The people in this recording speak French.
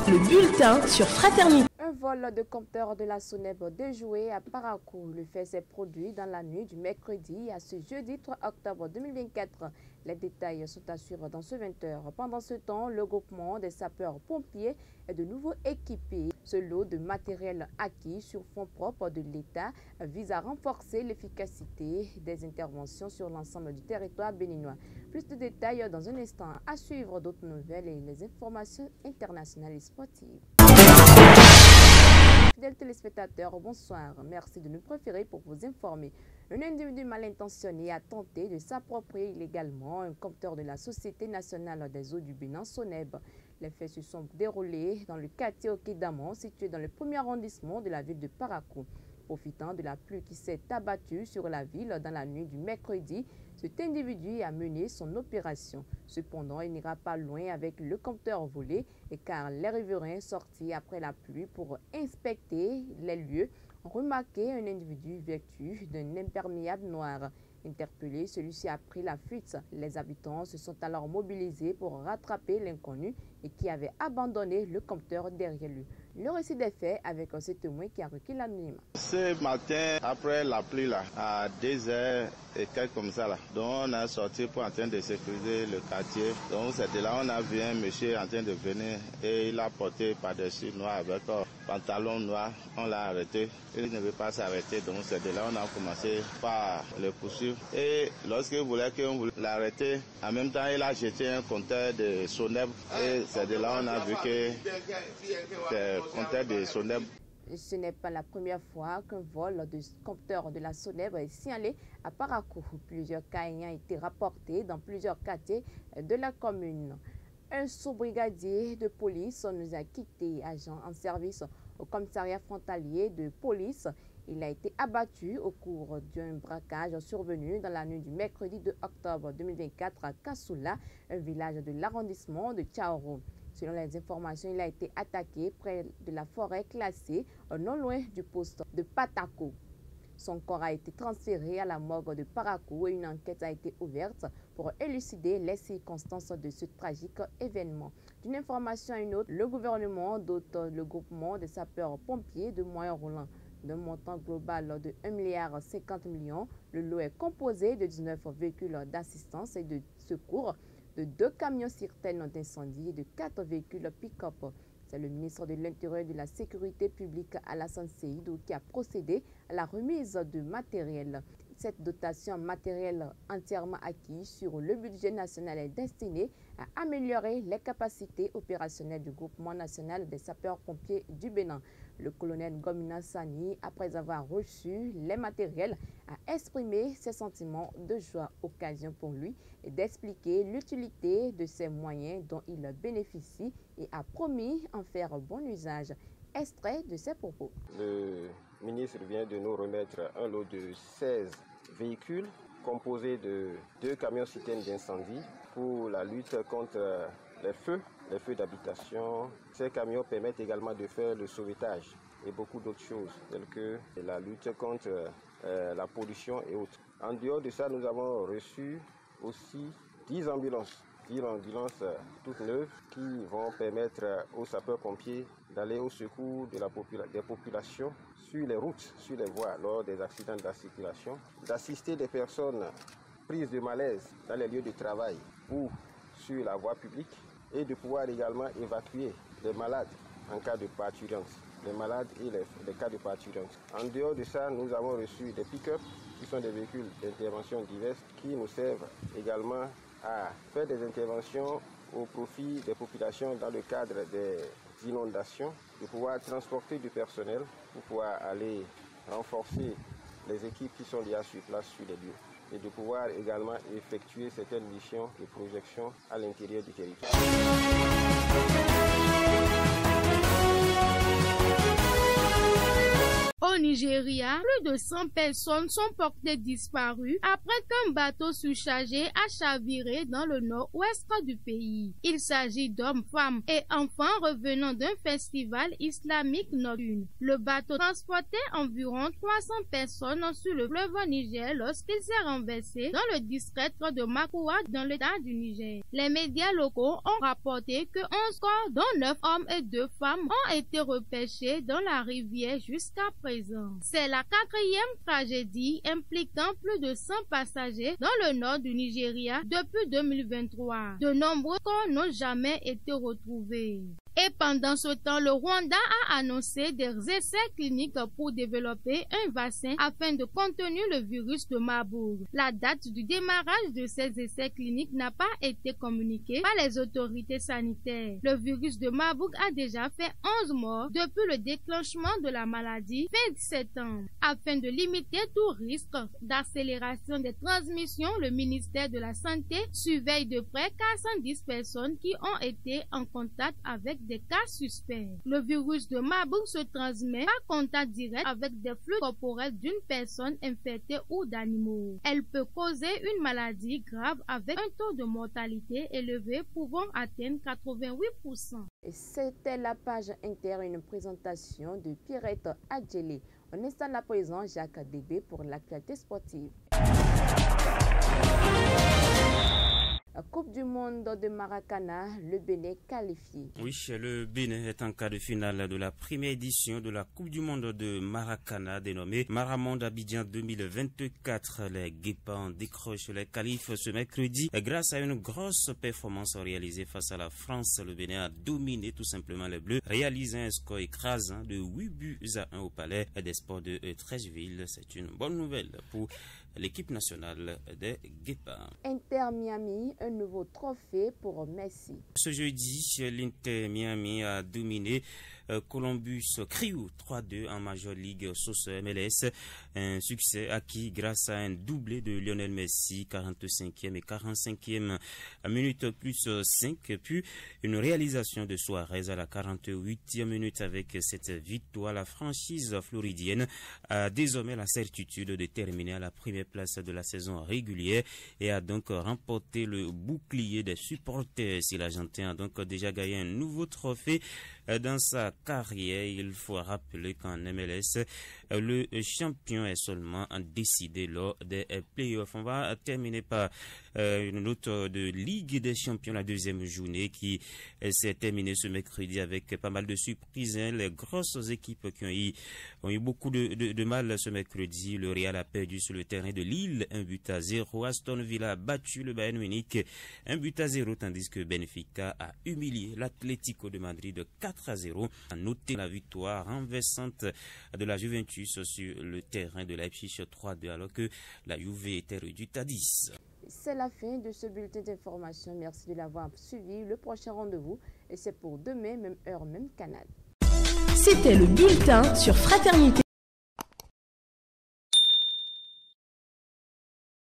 Le bulletin sur Fraternité. Un vol de compteurs de la SONEB déjoué à Parakou. Le fait s'est produit dans la nuit du mercredi à ce jeudi 3 octobre 2024. Les détails sont à suivre dans ce 20h. Pendant ce temps, le groupement des sapeurs-pompiers est de nouveau équipé. Ce lot de matériel acquis sur fonds propres de l'État vise à renforcer l'efficacité des interventions sur l'ensemble du territoire béninois. Plus de détails dans un instant. À suivre d'autres nouvelles et les informations internationales et sportives. Fidèles téléspectateurs, bonsoir. Merci de nous préférer pour vous informer. Un individu mal intentionné a tenté de s'approprier illégalement un compteur de la Société nationale des eaux du Bénin, SONEB. Les faits se sont déroulés dans le quartier Okédamon, situé dans le premier arrondissement de la ville de Parakou. Profitant de la pluie qui s'est abattue sur la ville dans la nuit du mercredi, cet individu a mené son opération. Cependant, il n'ira pas loin avec le compteur volé, car les riverains sortis après la pluie pour inspecter les lieux ont remarqué un individu vêtu d'un imperméable noir. Interpellé, celui-ci a pris la fuite. Les habitants se sont alors mobilisés pour rattraper l'inconnu et qui avait abandonné le compteur derrière lui. Le récit des faits avec ce témoin qui a requis l'anonymat. Ce matin, après la pluie, là, à 2h et quelques comme ça, là, donc on a sorti pour en train de sécuriser le quartier. Donc c'est de là on a vu un monsieur en train de venir et il a porté par-dessus noir avec pantalon noir. On l'a arrêté. Il ne veut pas s'arrêter, donc c'est de là on a commencé par le poursuivre. Et lorsqu'il voulait qu'on l'arrêter, en même temps il a jeté un compteur de SONEB et c'est de là on a vu que c'est compteur de SONEB. Ce n'est pas la première fois qu'un vol de compteurs de la SONEB est signalé à Parakou. Plusieurs cas ayant été rapportés dans plusieurs quartiers de la commune. Un sous-brigadier de police nous a quitté, agent en service au commissariat frontalier de police. Il a été abattu au cours d'un braquage survenu dans la nuit du mercredi 2 octobre 2024 à Kassoula, un village de l'arrondissement de Tchaoro. Selon les informations, il a été attaqué près de la forêt classée, non loin du poste de Patako. Son corps a été transféré à la morgue de Parakou et une enquête a été ouverte pour élucider les circonstances de ce tragique événement. D'une information à une autre, le gouvernement dote le groupement des sapeurs-pompiers de moyens roulants d'un montant global de 1,50 milliard. Le lot est composé de 19 véhicules d'assistance et de secours, de 2 camions citernes d'incendie et de 4 véhicules pick-up. C'est le ministre de l'Intérieur et de la Sécurité publique, Alassane Seydou, qui a procédé à la remise de matériel. Cette dotation matérielle entièrement acquise sur le budget national est destinée à améliorer les capacités opérationnelles du groupement national des sapeurs-pompiers du Bénin. Le colonel Gomina Sani, après avoir reçu les matériels, a exprimé ses sentiments de joie, occasion pour lui d'expliquer l'utilité de ces moyens dont il bénéficie et a promis en faire bon usage. Extrait de ses propos. Le ministre vient de nous remettre un lot de 16 véhicules composés de 2 camions citernes d'incendie pour la lutte contre les feux d'habitation. Ces camions permettent également de faire le sauvetage et beaucoup d'autres choses, telles que la lutte contre la pollution et autres. En dehors de ça, nous avons reçu aussi 10 ambulances. 10 ambulances toutes neuves qui vont permettre aux sapeurs-pompiers d'aller au secours des populations sur les routes, sur les voies, lors des accidents de la circulation, d'assister des personnes prises de malaise dans les lieux de travail ou sur la voie publique et de pouvoir également évacuer les malades en cas de parturience, les malades et les cas de parturience. En dehors de ça, nous avons reçu des pick-up qui sont des véhicules d'intervention diverses qui nous servent également à faire des interventions au profit des populations dans le cadre des inondations, de pouvoir transporter du personnel pour pouvoir aller renforcer les équipes qui sont liées sur place sur les lieux et de pouvoir également effectuer certaines missions de projection à l'intérieur du territoire. Au Au Nigeria, plus de 100 personnes sont portées disparues après qu'un bateau surchargé a chaviré dans le nord-ouest du pays. Il s'agit d'hommes, femmes et enfants revenant d'un festival islamique nocturne. Le bateau transportait environ 300 personnes sur le fleuve Niger lorsqu'il s'est renversé dans le district de Makoua dans l'état du Niger. Les médias locaux ont rapporté que 11 corps, dont 9 hommes et 2 femmes, ont été repêchés dans la rivière jusqu'à présent. C'est la 4e tragédie impliquant plus de 100 passagers dans le nord du Nigeria depuis 2023. De nombreux corps n'ont jamais été retrouvés. Et pendant ce temps, le Rwanda a annoncé des essais cliniques pour développer un vaccin afin de contenir le virus de Marburg. La date du démarrage de ces essais cliniques n'a pas été communiquée par les autorités sanitaires. Le virus de Marburg a déjà fait 11 morts depuis le déclenchement de la maladie fin septembre. Afin de limiter tout risque d'accélération des transmissions, le ministère de la Santé surveille de près 410 personnes qui ont été en contact avec des cas suspects. Le virus de Marburg se transmet par contact direct avec des flux corporels d'une personne infectée ou d'animaux. Elle peut causer une maladie grave avec un taux de mortalité élevé pouvant atteindre 88%. Et c'était la page inter, une présentation de Pirette Adjelé. On installe à présent Jacques Débé pour l'actualité sportive. Coupe du monde de Maracana, le Bénin qualifié. Oui, le Bénin est en quart de finale de la première édition de la Coupe du monde de Maracana dénommée Maramonde Abidjan 2024. Les Guépans décrochent les qualifs ce mercredi grâce à une grosse performance réalisée face à la France. Le Bénin a dominé tout simplement les Bleus, réalisant un score écrasant de 8-1 au Palais des Sports de Treichville. C'est une bonne nouvelle pour l'équipe nationale des Guépans. Inter Miami, un nouveau trophée pour Messi. Ce jeudi, l'Inter Miami a dominé Columbus Crew 3-2 en Major League Soccer MLS. Un succès acquis grâce à un doublé de Lionel Messi, 45e et 45e minute plus 5, puis une réalisation de Suarez à la 48e minute. Avec cette victoire, la franchise floridienne a désormais la certitude de terminer à la première place de la saison régulière et a donc remporté le bouclier des supporters. Si l'Argentin a donc déjà gagné un nouveau trophée dans sa carrière, il faut rappeler qu'en MLS, le champion est seulement décidé lors des playoffs. On va terminer par une note de Ligue des Champions, la deuxième journée qui s'est terminée ce mercredi avec pas mal de surprises. Les grosses équipes qui ont eu beaucoup de mal ce mercredi. Le Real a perdu sur le terrain de Lille 1-0. Aston Villa a battu le Bayern Munich 1-0, tandis que Benfica a humilié l'Atlético de Madrid 4-0. A noté la victoire renversante de la Juventus sur le terrain de Leipzig 3-2 alors que la Juve était réduite à 10. C'est la fin de ce bulletin d'information. Merci de l'avoir suivi. Le prochain rendez-vous, et c'est pour demain, même heure, même canal. C'était le bulletin sur Fraternité.